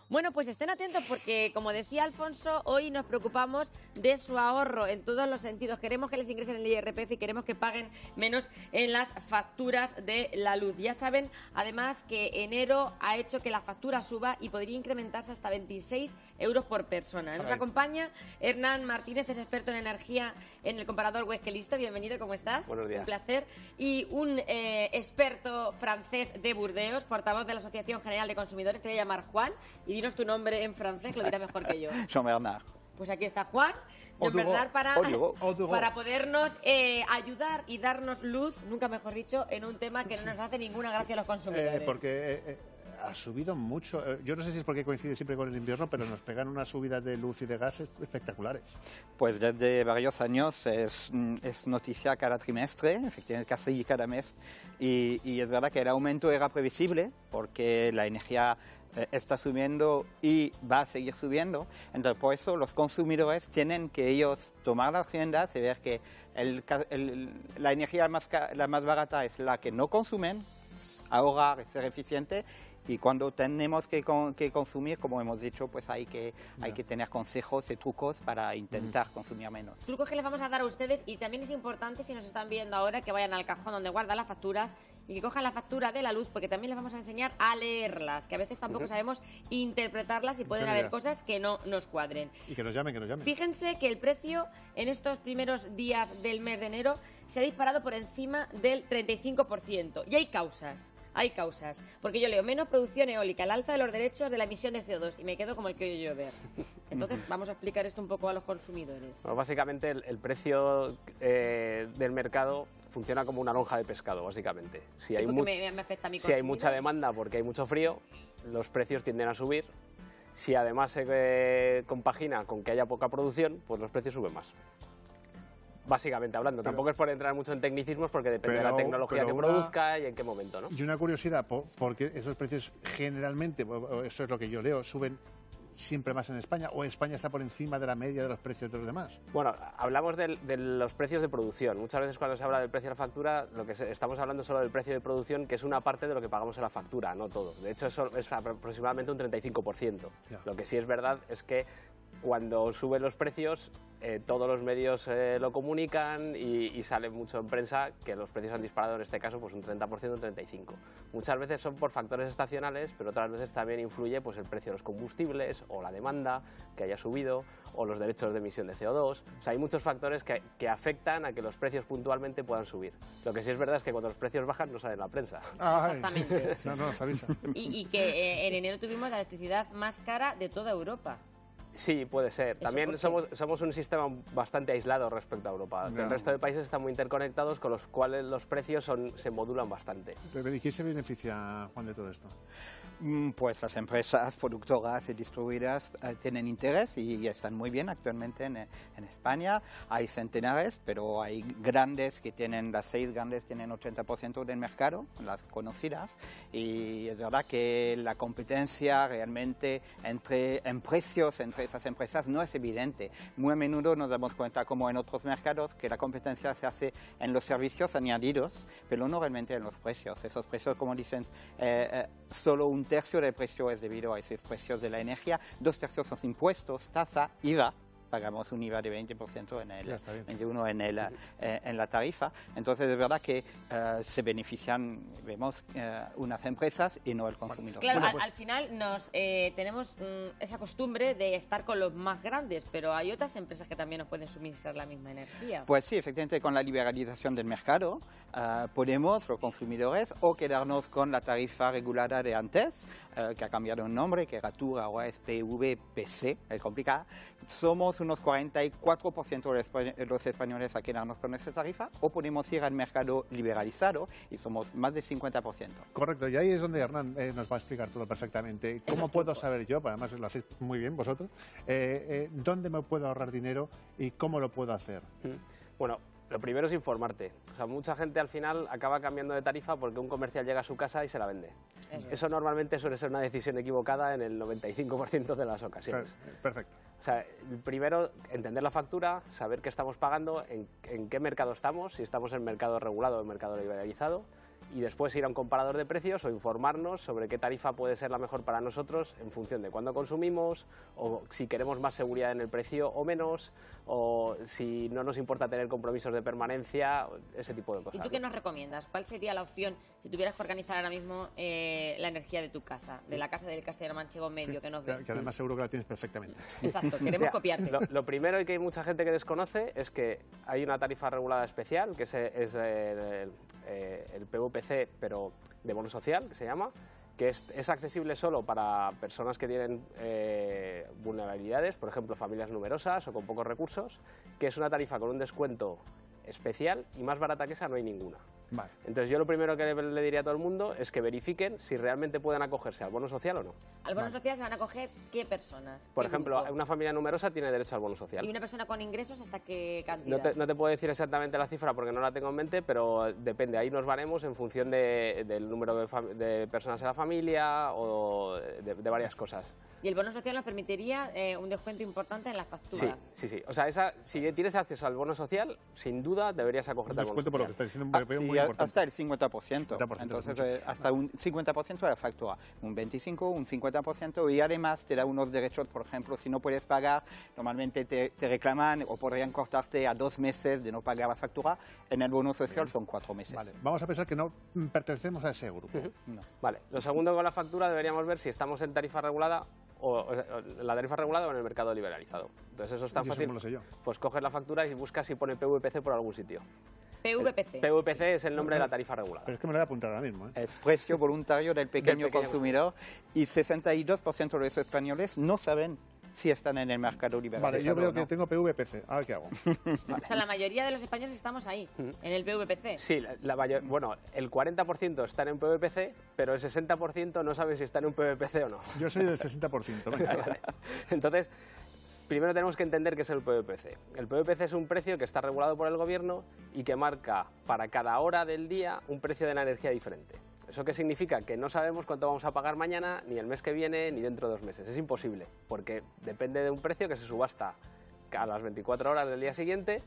Bueno, pues estén atentos porque, como decía Alfonso, hoy nos preocupamos de su ahorro en todos los sentidos. Queremos que les ingresen el IRPF y queremos que paguen menos en las facturas de la luz. Ya saben, además, que enero ha hecho que la factura suba y podría incrementarse hasta 26 euros por persona. Nos acompaña Hernán Martínez, es experto en energía en el comparador Huesquelisto. Bienvenido, ¿cómo estás? Buenos días. Un placer. Y un experto francés de Burdeos, portavoz de la Asociación General de Consumidores. Te voy a llamar Juan y dinos tu nombre en francés, que lo dirás mejor que yo. Jean-Bernard. Pues aquí está Juan, Jean-Bernard, para podernos ayudar y darnos luz, nunca mejor dicho, en un tema que no nos hace ninguna gracia a los consumidores. Porque ha subido mucho. Yo no sé si es porque coincide siempre con el invierno, pero nos pegan unas subidas de luz y de gas espectaculares. Pues desde varios años es noticia cada trimestre, efectivamente casi cada mes, y es verdad que el aumento era previsible porque la energía está subiendo y va a seguir subiendo. Entonces, por eso los consumidores tienen que ellos tomar las riendas y ver que la energía la más barata es la que no consumen, ahorrar, ser eficiente. Y cuando tenemos que consumir, como hemos dicho, pues hay que tener consejos y trucos para intentar consumir menos. Trucos que les vamos a dar a ustedes, y también es importante, si nos están viendo ahora, que vayan al cajón donde guardan las facturas y que cojan la factura de la luz, porque también les vamos a enseñar a leerlas, que a veces tampoco sabemos interpretarlas y pueden haber cosas que no nos cuadren. Y que nos llamen, que nos llamen. Fíjense que el precio en estos primeros días del mes de enero se ha disparado por encima del 35%. Y hay causas, porque yo leo menos producción eólica, el alza de los derechos de la emisión de CO2 y me quedo como el que oye llover. Entonces vamos a explicar esto un poco a los consumidores. Bueno, básicamente el precio del mercado funciona como una lonja de pescado, básicamente. Si hay, me afecta a mi si hay mucha demanda porque hay mucho frío, los precios tienden a subir. Si además se compagina con que haya poca producción, pues los precios suben más. Básicamente hablando, tampoco es por entrar mucho en tecnicismos porque depende de la tecnología que produzca y en qué momento, ¿no? Y una curiosidad, porque esos precios generalmente, eso es lo que yo leo, suben siempre más en España, o España está por encima de la media de los precios de los demás. Bueno, hablamos de los precios de producción. Muchas veces cuando se habla del precio de la factura, estamos hablando solo del precio de producción, que es una parte de lo que pagamos en la factura, no todo. De hecho, eso es aproximadamente un 35%. Ya. Lo que sí es verdad es que cuando suben los precios, todos los medios lo comunican y sale mucho en prensa que los precios han disparado, en este caso, pues un 30%, un 35%. Muchas veces son por factores estacionales, pero otras veces también influye pues el precio de los combustibles o la demanda que haya subido o los derechos de emisión de CO2. O sea, hay muchos factores que afectan a que los precios puntualmente puedan subir. Lo que sí es verdad es que cuando los precios bajan no sale en la prensa. Exactamente. No, se avisa. Y que en enero tuvimos la electricidad más cara de toda Europa. Sí, puede ser. También somos un sistema bastante aislado respecto a Europa. El resto de países están muy interconectados, con los cuales los precios se modulan bastante. ¿Y quién se beneficia, Juan, de todo esto? Pues las empresas productoras y distribuidoras tienen interés y están muy bien actualmente en España. Hay centenares, pero hay grandes que tienen, las 6 grandes tienen 80% del mercado, las conocidas. Y es verdad que la competencia realmente en precios entre esas empresas no es evidente. Muy a menudo nos damos cuenta, como en otros mercados, que la competencia se hace en los servicios añadidos, pero no realmente en los precios. Esos precios, como dicen, solo un tercio del precio es debido a esos precios de la energía, 2 tercios son impuestos, tasa, IVA. Pagamos un IVA de 20% en el 21 en la tarifa. Entonces, es verdad que se benefician, vemos, unas empresas y no el consumidor. Claro, al final tenemos esa costumbre de estar con los más grandes, pero hay otras empresas que también nos pueden suministrar la misma energía. Pues sí, efectivamente, con la liberalización del mercado podemos, los consumidores, o quedarnos con la tarifa regulada de antes, que ha cambiado el nombre, que era TUR, ahora es PVPC, es complicada. Somos unos 44% de los españoles a quedarnos con esa tarifa, o podemos ir al mercado liberalizado y somos más de 50%. Correcto, y ahí es donde Hernán nos va a explicar todo perfectamente. ¿Cómo puedo saber yo, además lo hacéis muy bien vosotros, dónde me puedo ahorrar dinero y cómo lo puedo hacer? Bueno, lo primero es informarte. O sea, mucha gente al final acaba cambiando de tarifa porque un comercial llega a su casa y se la vende. Eso normalmente suele ser una decisión equivocada en el 95% de las ocasiones. Perfecto. O sea, primero, entender la factura, saber qué estamos pagando, en qué mercado estamos, si estamos en mercado regulado o en mercado liberalizado, y después ir a un comparador de precios o informarnos sobre qué tarifa puede ser la mejor para nosotros en función de cuándo consumimos, o si queremos más seguridad en el precio o menos, o si no nos importa tener compromisos de permanencia, ese tipo de cosas. ¿Y tú qué nos recomiendas? ¿Cuál sería la opción si tuvieras que organizar ahora mismo la energía de tu casa, de la casa del castellano manchego medio que nos ve? Que además seguro que la tienes perfectamente. Exacto, queremos copiarte. Lo primero, y que hay mucha gente que desconoce, es que hay una tarifa regulada especial, que es el PVPC, pero de bono social, que se llama, que es accesible solo para personas que tienen vulnerabilidades, por ejemplo, familias numerosas o con pocos recursos, que es una tarifa con un descuento especial y más barata que esa no hay ninguna. Vale. Entonces yo lo primero que le diría a todo el mundo es que verifiquen si realmente pueden acogerse al bono social o no. ¿Al bono social se van a acoger qué personas? Por ¿Qué ejemplo, grupo? una familia numerosa tiene derecho al bono social. ¿Y una persona con ingresos hasta qué cantidad? No te puedo decir exactamente la cifra porque no la tengo en mente, pero depende, ahí nos varemos en función del número de personas en la familia o de varias cosas. Y el bono social nos permitiría un descuento importante en las facturas. Sí. O sea, si tienes acceso al bono social, sin duda deberías acogerte al bono Descuento social. por lo que está diciendo muy importante. Hasta el 50%. 50%, Entonces, hasta un 50% de la factura. Un 25%, un 50%. Y además te da unos derechos, por ejemplo, si no puedes pagar, normalmente te reclaman o podrían cortarte a 2 meses de no pagar la factura. En el bono social son 4 meses. Vale, vamos a pensar que no pertenecemos a ese grupo. No. Vale, lo segundo, con la factura deberíamos ver si estamos en tarifa regulada o la tarifa regulada o en el mercado liberalizado. Entonces eso es tan ¿Y eso fácil. cómo lo sé yo? Pues coges la factura y buscas si pone PVPC por algún sitio. PVPC. PVPC es el nombre de la tarifa regulada. Pero es que me lo voy a apuntar ahora mismo. Es precio voluntario del pequeño pequeño consumidor y 62% de los españoles no saben si están en el mercado liberalizado. Vale, yo veo o no. que tengo PVPC. Ahora, ¿qué hago? O sea, la mayoría de los españoles estamos ahí, en el PVPC. Sí, bueno, el 40% están en PVPC, pero el 60% no saben si están en un PVPC o no. Yo soy del 60%. Venga. Vale. Entonces, primero tenemos que entender qué es el PVPC. El PVPC es un precio que está regulado por el gobierno y que marca para cada hora del día un precio de la energía diferente. ¿Eso qué significa? Que no sabemos cuánto vamos a pagar mañana, ni el mes que viene, ni dentro de 2 meses. Es imposible, porque depende de un precio que se subasta a las 24 horas del día siguiente,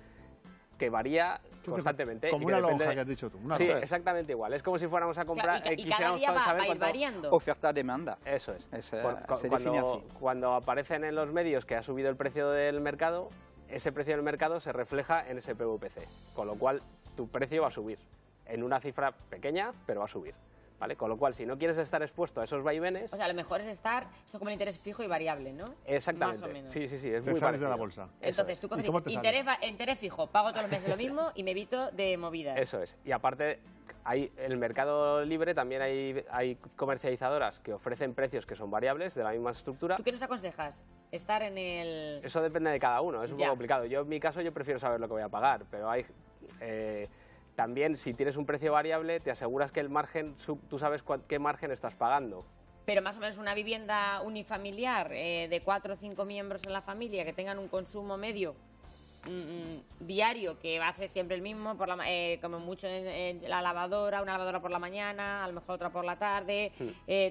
que varía constantemente. Como y que una depende lonja que has dicho tú. Una Sí, lonja. exactamente igual. Es como si fuéramos a comprar Claro, y cada quisiéramos día va saber a ir cuánto... variando. Oferta-demanda. Eso es. Se define Cuando, así. cuando aparecen en los medios que ha subido el precio del mercado, ese precio del mercado se refleja en ese PVPC, con lo cual tu precio va a subir en una cifra pequeña, pero va a subir. ¿Vale? Con lo cual, si no quieres estar expuesto a esos vaivenes... O sea, lo mejor es estar, esto como el interés fijo y variable, ¿no? Exactamente. Más o menos. Sí, es Te muy sales de parecido. la bolsa. Entonces, tú coges ¿Y cómo te interés fijo, pago todos los meses lo mismo y me evito de movidas. Eso es. Y aparte, en el mercado libre también hay comercializadoras que ofrecen precios que son variables de la misma estructura. ¿Tú qué nos aconsejas? Estar en el... Eso depende de cada uno, es un Ya. poco complicado. Yo, en mi caso, yo prefiero saber lo que voy a pagar, pero hay... también, si tienes un precio variable, te aseguras que el margen, tú sabes qué margen estás pagando. Pero más o menos una vivienda unifamiliar de 4 o 5 miembros en la familia que tengan un consumo medio diario, que va a ser siempre el mismo, como mucho en la lavadora, una lavadora por la mañana, a lo mejor otra por la tarde,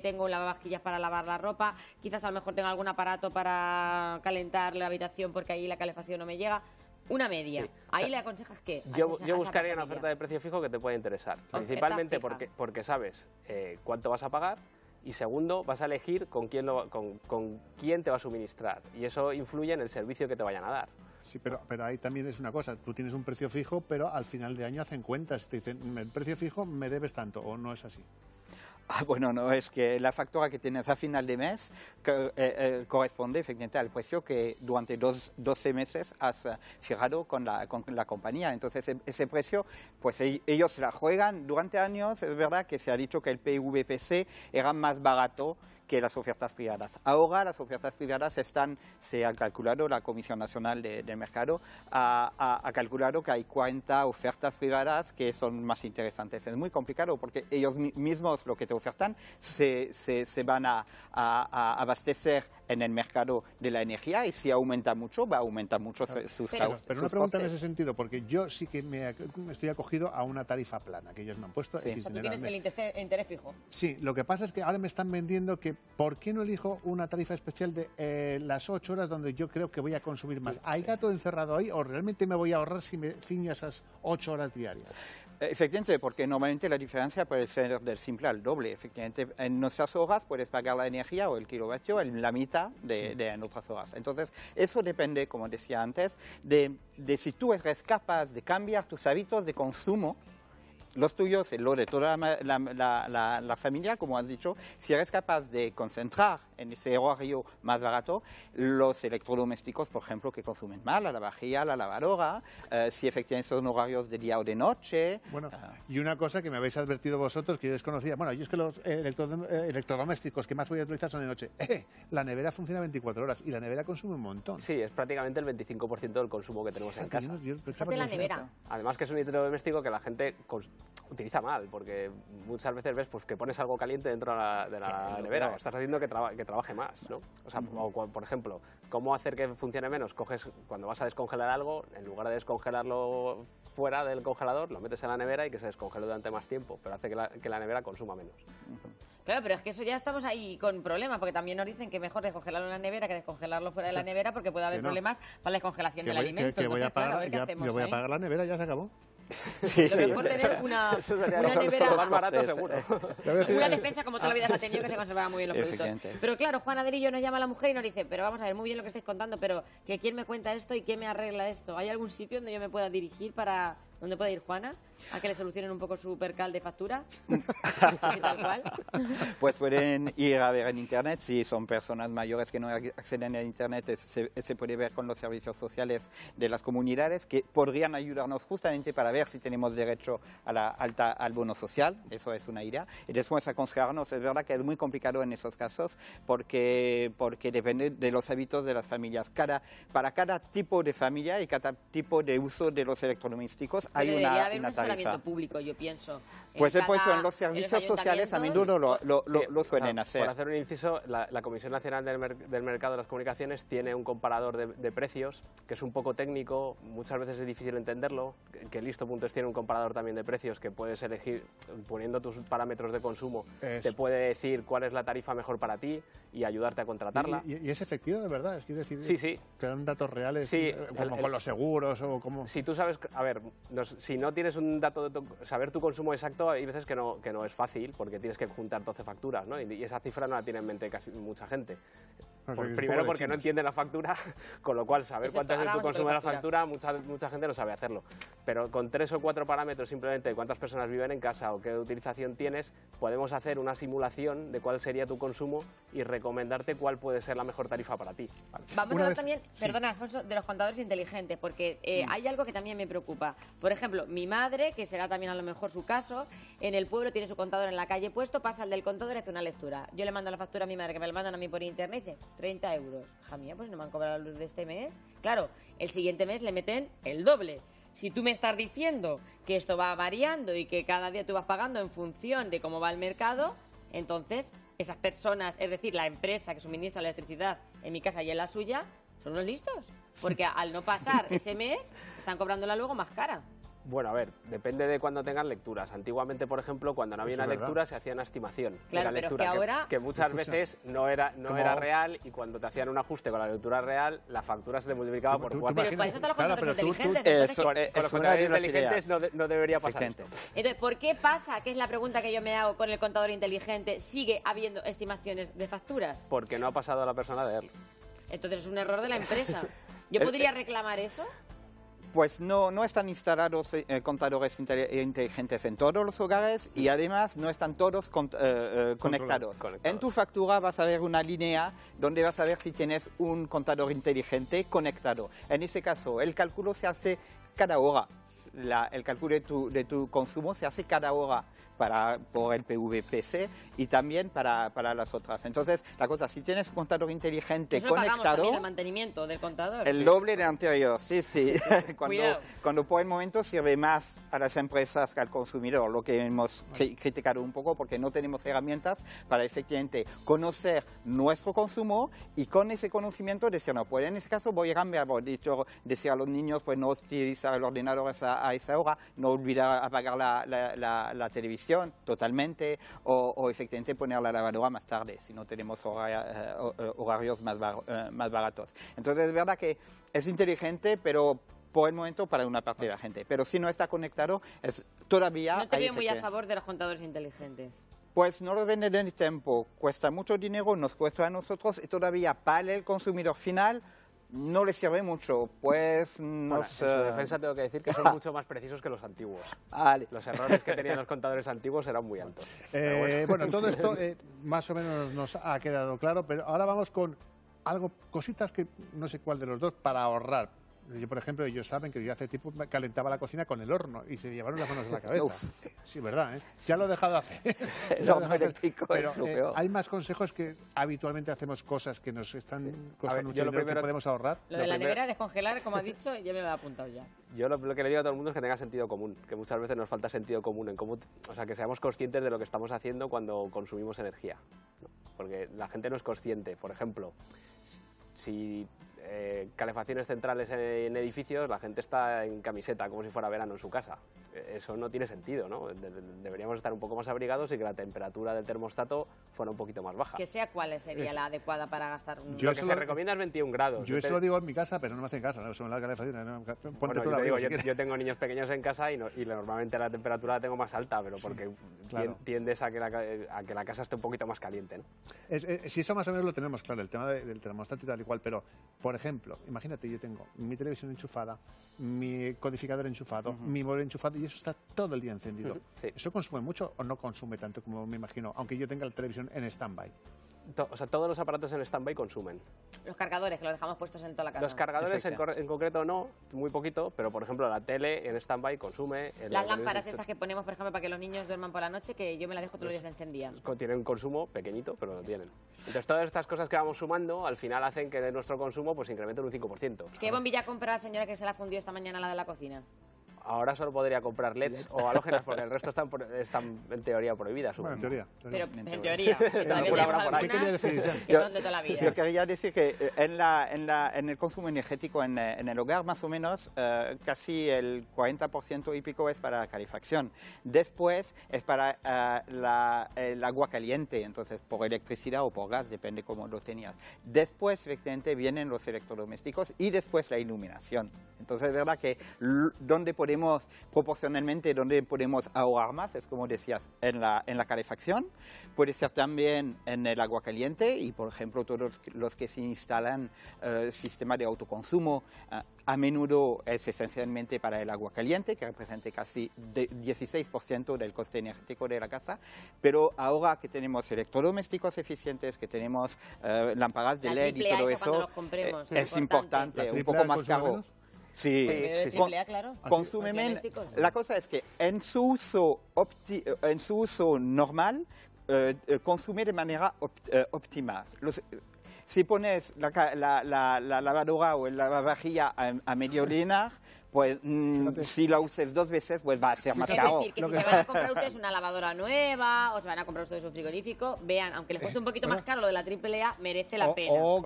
tengo un lavavajillas para lavar la ropa, quizás a lo mejor tengo algún aparato para calentar la habitación porque ahí la calefacción no me llega. Una media. Sí. Ahí le aconsejas qué. Yo buscaría una oferta de precio fijo que te pueda interesar. Principalmente fija. porque sabes cuánto vas a pagar y segundo, vas a elegir con quién te va a suministrar. Y eso influye en el servicio que te vayan a dar. Sí, pero ahí también es una cosa. Tú tienes un precio fijo, pero al final de año hacen cuentas. Te dicen, el precio fijo me debes tanto, o no es así. Bueno, no, es que la factura que tienes a final de mes corresponde efectivamente al precio que durante 12 meses has fijado con la compañía. Entonces, ese precio, pues ellos la juegan durante años. Es verdad que se ha dicho que el PVPC era más barato que las ofertas privadas. Ahora las ofertas privadas se ha calculado, la Comisión Nacional del Mercado ha calculado que hay 40 ofertas privadas que son más interesantes. Es muy complicado porque ellos mismos lo que te ofertan se van a abastecer en el mercado de la energía y si aumenta mucho, va a aumentar mucho sus costes. Pero una pregunta en ese sentido, porque yo sí que me estoy acogido a una tarifa plana que ellos me han puesto. Sí. O sea, tú tienes el interés fijo. Sí, lo que pasa es que ahora me están vendiendo que ¿por qué no elijo una tarifa especial de las 8 horas donde yo creo que voy a consumir más? ¿Hay gato encerrado ahí o realmente me voy a ahorrar si me ciño esas 8 horas diarias? Efectivamente, porque normalmente la diferencia puede ser del simple al doble. Efectivamente, en nuestras horas puedes pagar la energía o el kilovatio en la mitad de en otras horas. Entonces, eso depende, como decía antes, de si tú eres capaz de cambiar tus hábitos de consumo, los tuyos y los de toda la familia, como has dicho, si eres capaz de concentrar en ese horario más barato los electrodomésticos, por ejemplo, que consumen más, la lavavajilla, la lavadora, si efectivamente son horarios de día o de noche. Bueno, y una cosa que me habéis advertido vosotros, que yo desconocía, bueno, yo es que los electrodomésticos que más voy a utilizar son de noche. La nevera funciona 24 horas y la nevera consume un montón. Sí, es prácticamente el 25% del consumo que tenemos en casa. Yo pensaba que la no sé. nevera. Además que es un electrodoméstico que la gente utiliza mal, porque muchas veces ves pues, que pones algo caliente dentro de la nevera, o estás haciendo que trabaje más, ¿no? O sea, por ejemplo, ¿cómo hacer que funcione menos? Coges, cuando vas a descongelar algo, en lugar de descongelarlo fuera del congelador, lo metes en la nevera y que se descongele durante más tiempo, pero hace que la nevera consuma menos. Claro, pero es que eso ya estamos ahí con problemas, porque también nos dicen que mejor descongelarlo en la nevera que descongelarlo fuera de la nevera, porque puede haber problemas para la descongelación del alimento. Que voy a Entonces, claro, pagar, ver qué hacemos yo voy a ahí. pagar la nevera, ya se acabó. Sí, Lo mejor tener una nevera más barato seguro. Una despensa como toda la vida se ha tenido, que se conservaba muy bien los productos. Efectivamente. Pero claro, Juan Adelillo nos llama a la mujer y nos dice, pero vamos a ver, muy bien lo que estáis contando, pero que quién me cuenta esto y quién me arregla esto. ¿Hay algún sitio donde yo me pueda dirigir para... ¿Dónde puede ir Juana? ¿A que le solucionen un poco su percal de factura? ¿Y tal cual? Pues pueden ir a ver en Internet, si son personas mayores que no acceden a Internet, se puede ver con los servicios sociales de las comunidades que podrían ayudarnos justamente para ver si tenemos derecho al bono social, eso es una idea, y después aconsejarnos. Es verdad que es muy complicado en esos casos porque depende de los hábitos de las familias. Para cada tipo de familia y cada tipo de uso de los electrodomésticos hay debería haber una un asesoramiento tarifa. público, yo pienso. Pues en los servicios sociales a menudo lo suelen hacer. Por hacer un inciso, la Comisión Nacional del Mercado de las Comunicaciones tiene un comparador de precios que es un poco técnico, muchas veces es difícil entenderlo, que Listo.es tiene un comparador también de precios que puedes elegir, poniendo tus parámetros de consumo, te puede decir cuál es la tarifa mejor para ti y ayudarte a contratarla. ¿Y es efectivo de verdad? Es decir, sí. ¿te dan datos reales Sí, como con los seguros o como...? Si tú sabes, a ver, si no tienes un dato saber tu consumo exacto, hay veces que no es fácil porque tienes que juntar 12 facturas, ¿no? Y esa cifra no la tiene en mente casi mucha gente. Primero porque no entiende la factura, con lo cual saber cuánto es tu consumo de la factura, mucha gente no sabe hacerlo. Pero con 3 o 4 parámetros simplemente de cuántas personas viven en casa o qué utilización tienes, podemos hacer una simulación de cuál sería tu consumo y recomendarte cuál puede ser la mejor tarifa para ti. ¿Vale? Vamos a hablar también, perdona Alfonso, de los contadores inteligentes, porque hay algo que también me preocupa. Por ejemplo, mi madre, que será también a lo mejor su caso, en el pueblo tiene su contador en la calle puesto, pasa el del contador y hace una lectura. Yo le mando la factura a mi madre, que me la mandan a mí por internet, y dice 30 euros. Hija mía, pues no me han cobrado la luz de este mes. Claro, el siguiente mes le meten el doble. Si tú me estás diciendo que esto va variando y que cada día tú vas pagando en función de cómo va el mercado, entonces esas personas, es decir, la empresa que suministra la electricidad en mi casa y en la suya, son unos listos. Porque al no pasar ese mes, están cobrándola luego más cara. Bueno, a ver, depende de cuándo tengan lecturas. Antiguamente, por ejemplo, cuando no había una lectura, se hacía una estimación. Claro, de la pero lectura, que ahora... que muchas veces no era real, y cuando te hacían un ajuste con la lectura real, la factura se te multiplicaba por 4. Pero para eso están los contadores inteligentes. Con los contadores inteligentes no debería pasar esto. Entonces, ¿por qué pasa, que es la pregunta que yo me hago con el contador inteligente, sigue habiendo estimaciones de facturas? Porque no ha pasado a la persona de leerlo. Entonces es un error de la empresa. ¿Yo podría reclamar eso? Pues no están instalados contadores inteligentes en todos los hogares y además no están todos conectados. En tu factura vas a ver una línea donde vas a ver si tienes un contador inteligente conectado. En ese caso, el cálculo se hace cada hora. El cálculo de tu consumo se hace cada hora por el PVPC y también para las otras. Entonces, la cosa, si tienes un contador inteligente eso conectado... pagamos también el mantenimiento del contador. El doble de anterior, sí. Cuando por el momento sirve más a las empresas que al consumidor, lo que hemos criticado un poco porque no tenemos herramientas para efectivamente conocer nuestro consumo y con ese conocimiento decir, no, pues en ese caso voy a cambiar, decir a los niños, pues no utilizar el ordenador a esa hora, no olvidar apagar la televisión totalmente o efectivamente poner la lavadora más tarde si no tenemos horarios más baratos. Entonces es verdad que es inteligente, pero por el momento para una parte de la gente. Pero si no está conectado, todavía... No te veo muy a favor de los contadores inteligentes. Pues no lo venden en el tiempo, cuesta mucho dinero, nos cuesta a nosotros y todavía para el consumidor final no le sirve mucho. Pues en su defensa tengo que decir que son mucho más precisos que los antiguos. Vale. Los errores que tenían los contadores antiguos eran muy altos. Bueno, todo esto más o menos nos ha quedado claro, pero ahora vamos con cositas que no sé cuál de los dos para ahorrar. Yo, por ejemplo, ellos saben que yo hace tiempo calentaba la cocina con el horno y se llevaron las manos a la cabeza. Sí, verdad, ¿eh? Ya lo he dejado de hacer. Pero hay más consejos que habitualmente hacemos cosas que nos están costando mucho dinero que podemos ahorrar. Lo de la nevera, descongelar, como ha dicho, ya me lo he apuntado ya. Yo lo que le digo a todo el mundo es que tenga sentido común, que muchas veces nos falta sentido común en cómo, o sea, que seamos conscientes de lo que estamos haciendo cuando consumimos energía, ¿no? Porque la gente no es consciente. Por ejemplo, si calefacciones centrales en edificios, la gente está en camiseta como si fuera verano en su casa. Eso no tiene sentido, ¿no? Deberíamos estar un poco más abrigados y que la temperatura del termostato fuera un poquito más baja. Que sea cuál sería la adecuada para gastar un... Lo que se recomienda es 21 grados. Yo eso lo digo en mi casa, pero no me hace caso, ¿no? Son las calefacciones. ¿no? Yo tengo niños pequeños en casa y normalmente la temperatura la tengo más alta, pero porque tiendes a que la casa esté un poquito más caliente, ¿no? Si eso más o menos lo tenemos claro, el tema del termostato y tal y cual, pero, por ejemplo, imagínate, yo tengo mi televisión enchufada, mi codificador enchufado, mi móvil enchufado y eso está todo el día encendido. Sí. ¿Eso consume mucho o no consume tanto como me imagino, aunque yo tenga la televisión en stand-by? O sea, todos los aparatos en stand-by consumen. Los cargadores, que los dejamos puestos en toda la casa. Los cargadores en concreto no, muy poquito, pero por ejemplo la tele en stand-by consume... Las lámparas estas que ponemos, por ejemplo, para que los niños duerman por la noche, que yo me las dejo todos los días encendidas. Tienen un consumo pequeñito, pero lo tienen. Entonces todas estas cosas que vamos sumando, al final hacen que nuestro consumo pues incremente un 5%. ¿Qué bombilla compra la señora que se la fundió esta mañana, la de la cocina? Ahora solo podría comprar LEDs o halógenas porque el resto están en teoría prohibidas. Bueno, en teoría. Pero en teoría. ¿Qué quería decir? Que son de toda la vida. Yo quería decir que en el consumo energético en el hogar, más o menos, casi el 40% y pico es para la calefacción. Después es para el agua caliente, entonces por electricidad o por gas, depende cómo lo tenías. Después, efectivamente, vienen los electrodomésticos y después la iluminación. Entonces, es verdad que donde proporcionalmente, donde podemos ahorrar más, es como decías, en la calefacción, puede ser también en el agua caliente y, por ejemplo, todos los que se instalan sistema de autoconsumo, a menudo es esencialmente para el agua caliente, que representa casi 16% del coste energético de la casa, pero ahora que tenemos electrodomésticos eficientes, que tenemos lámparas de LED y todo eso, es importante, un poco más caro. Sí, claro. Consume menos. La cosa es que en su uso normal consume de manera óptima. Si pones la lavadora o la lavavajilla a medio llenar, pues si la uses 2 veces, pues va a ser más caro. Es decir, que si se van a comprar ustedes una lavadora nueva o se van a comprar ustedes un frigorífico, vean, aunque les cueste un poquito más caro lo de la AAA, merece la pena. O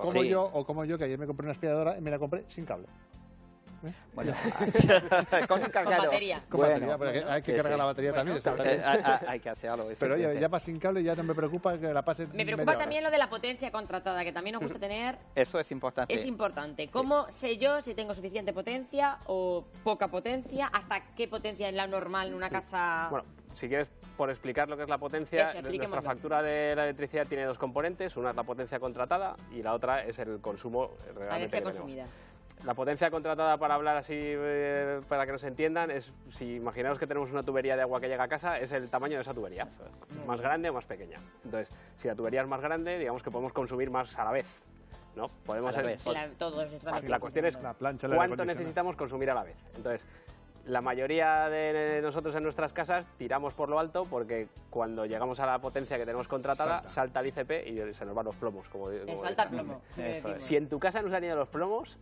como yo, que ayer me compré una aspiradora y me la compré sin cable. Bueno, con un cargador. Con batería. Con batería, porque hay que cargar la batería también. Hay que hacerlo. Pero oye, ya para sin cable ya no me preocupa que la pase. Me preocupa también lo de la potencia contratada, que también nos gusta tener. Eso es importante. Es importante. ¿Cómo sé yo si tengo suficiente potencia o poca potencia? ¿Hasta qué potencia es la normal en una casa? Bueno, si quieres, por explicar lo que es la potencia, nuestra factura de la electricidad tiene 2 componentes. Una es la potencia contratada y la otra es el consumo realmente consumida. La potencia contratada, para hablar así, para que nos entiendan, es, si imaginaos que tenemos una tubería de agua que llega a casa, es el tamaño de esa tubería, más grande o más pequeña. Entonces, si la tubería es más grande, digamos que podemos consumir más a la vez, ¿no? Podemos la cuestión es cuánto necesitamos consumir a la vez. Entonces, la mayoría de nosotros en nuestras casas tiramos por lo alto porque cuando llegamos a la potencia que tenemos contratada, salta el ICP y se nos van los plomos. Como salta el plomo. Si en tu casa no se han ido los plomos,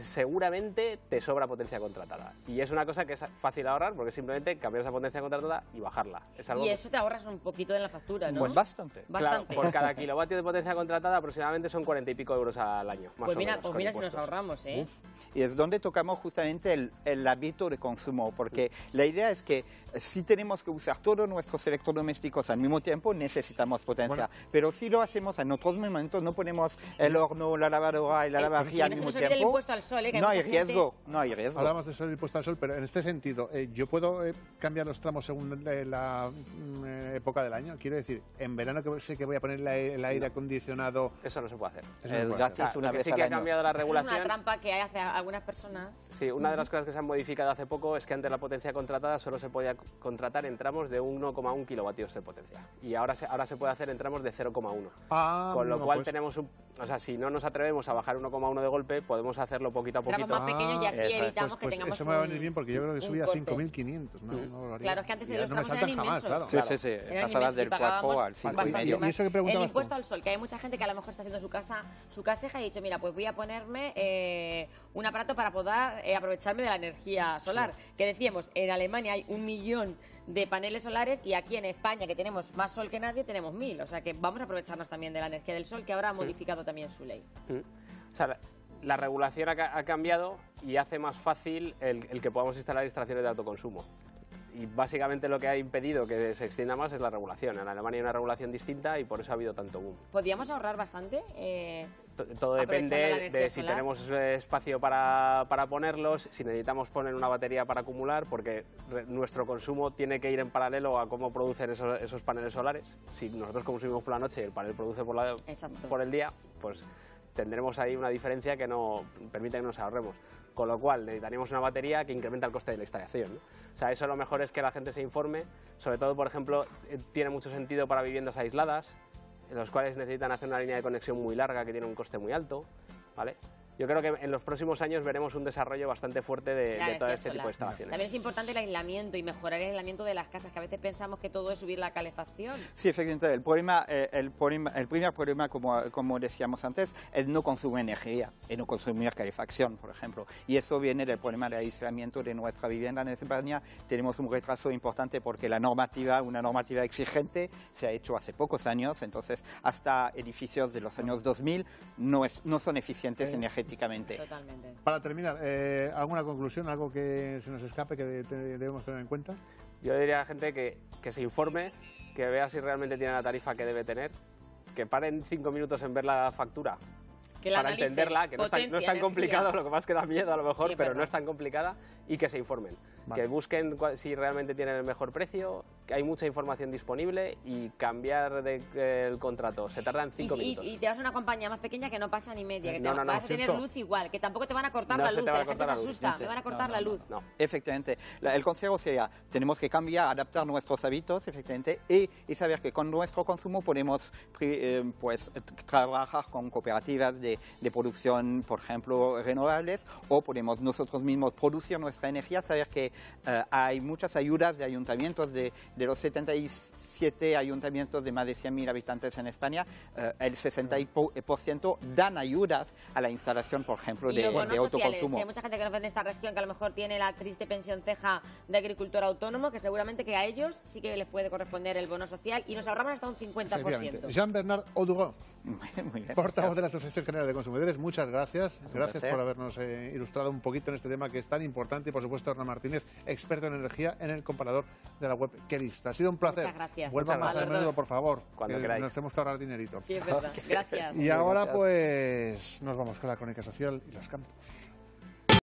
seguramente te sobra potencia contratada. Y es una cosa que es fácil ahorrar porque simplemente cambiar esa potencia contratada y bajarla. Es algo y eso te ahorras un poquito en la factura, ¿no? Pues bastante. Claro, por cada kilovatio de potencia contratada aproximadamente son 40 y pico euros al año. Más pues mira si nos ahorramos, ¿eh? Y es donde tocamos justamente el hábito de consumo, porque la idea es que si tenemos que usar todos nuestros electrodomésticos al mismo tiempo, necesitamos potencia. Pero si lo hacemos en otros momentos, no ponemos el horno, la lavadora y la lavavajilla al mismo tiempo. impuesto al sol, que No hay mucha gente- riesgo, no hay riesgo. Hablamos de sol y puesta al sol, pero en este sentido, ¿yo puedo cambiar los tramos según la época del año? Quiero decir, en verano que sé que voy a poner el aire acondicionado... Eso no se puede hacer. eso no Es se puede gratis. hacer. una Lo que vez sí al que ha año. cambiado la Es una regulación. trampa que hace algunas personas. Sí, una de las cosas que se han modificado hace poco es que antes la potencia contratada solo se podía contratar en tramos de 1,1 kilovatios de potencia. Y ahora se puede hacer en tramos de 0,1. Con lo cual tenemos o sea, si no nos atrevemos a bajar 1,1 de golpe, podemos hacerlo poquito a Tramos poquito. más pequeños y así eso es. evitamos que tengamos eso me va a venir bien porque yo creo que un subía a corte. 5.500. Claro, es que antes Ya los no me tramos saltan eran jamás, inmensos. claro. Sí, sí, sí. Eran Pasabas inmensos y del 4 pagábamos al 5,5. bastante ¿Y más. eso que El preguntabas tú? impuesto al sol, que hay mucha gente que a lo mejor está haciendo su caseja y ha dicho, mira, pues voy a ponerme un aparato para poder aprovecharme de la energía solar. Que decíamos, en Alemania hay 1 millón de paneles solares y aquí en España, que tenemos más sol que nadie, tenemos 1000. O sea que vamos a aprovecharnos también de la energía del sol, que ahora ha modificado también su ley. O sea, la regulación ha cambiado y hace más fácil el que podamos instalar instalaciones de autoconsumo. Y básicamente lo que ha impedido que se extienda más es la regulación. En Alemania hay una regulación distinta y por eso ha habido tanto boom. ¿Podríamos ahorrar bastante? Todo Aprovechando la depende energía de si solar. tenemos espacio para ponerlos, si necesitamos poner una batería para acumular, porque nuestro consumo tiene que ir en paralelo a cómo producen esos paneles solares. Si nosotros consumimos por la noche y el panel produce Exacto. por el día, pues tendremos ahí una diferencia que no permite que nos ahorremos. Con lo cual necesitaríamos una batería que incrementa el coste de la instalación, ¿no? O sea, eso lo mejor es que la gente se informe, sobre todo, por ejemplo, tiene mucho sentido para viviendas aisladas, en los cuales necesitan hacer una línea de conexión muy larga que tiene un coste muy alto, ¿vale? Yo creo que en los próximos años veremos un desarrollo bastante fuerte de todo este tipo de instalaciones. También es importante el aislamiento y mejorar el aislamiento de las casas, que a veces pensamos que todo es subir la calefacción. Sí, efectivamente. El primer problema, como decíamos antes, es no consumir energía y no consumir calefacción, por ejemplo. Y eso viene del problema del aislamiento de nuestra vivienda. En España tenemos un retraso importante porque una normativa exigente se ha hecho hace pocos años, entonces hasta edificios de los años 2000 no son eficientes energéticamente. Totalmente. Para terminar, ¿alguna conclusión, algo que se nos escape que debemos tener en cuenta? Yo diría a la gente que se informe, que vea si realmente tiene la tarifa que debe tener, que paren 5 minutos en ver la factura Que la para analicen. entenderla, que no es tan Potencia, complicado, energía. lo que más que da miedo a lo mejor, Sí, es pero verdad. no es tan complicada, y que se informen, Vale. que busquen si realmente tienen el mejor precio, que hay mucha información disponible y cambiar el contrato. Se tardan 5 minutos. Y te vas a una compañía más pequeña que no pasa ni media, que No, vas a tener cierto. luz igual, que tampoco te van a cortar No la se luz, te va que a la gente cortar se la luz, asusta, sí. te van a cortar la luz. No. Efectivamente. El consejo sería, tenemos que cambiar, adaptar nuestros hábitos, efectivamente, y saber que con nuestro consumo podemos trabajar con cooperativas de producción, por ejemplo, renovables, o podemos nosotros mismos producir nuestra energía, saber que hay muchas ayudas de ayuntamientos, de los 77 ayuntamientos de más de 100.000 habitantes en España, el 60% dan ayudas a la instalación, por ejemplo, Y de los bonos sociales, autoconsumo. que hay mucha gente que nos ve en esta región que a lo mejor tiene la triste pensión ceja de agricultor autónomo, que seguramente que a ellos sí que les puede corresponder el bono social y nos ahorramos hasta un 50%. Efectivamente. Jean-Bernard Audugon, Muy bien, portavoz de la Asociación General de Consumidores, muchas gracias. un Gracias placer. por habernos ilustrado un poquito en este tema que es tan importante. Y por supuesto, Hernán Martínez, experto en energía en el comparador de la web Kelista. Ha sido un placer. Muchas gracias. Vuelva Muchas más a gracias. menudo, por favor. Cuando que queráis. nos tenemos que ahorrar dinerito. Sí, es verdad. Gracias. Y ahora, pues, nos vamos con la crónica social y los campos.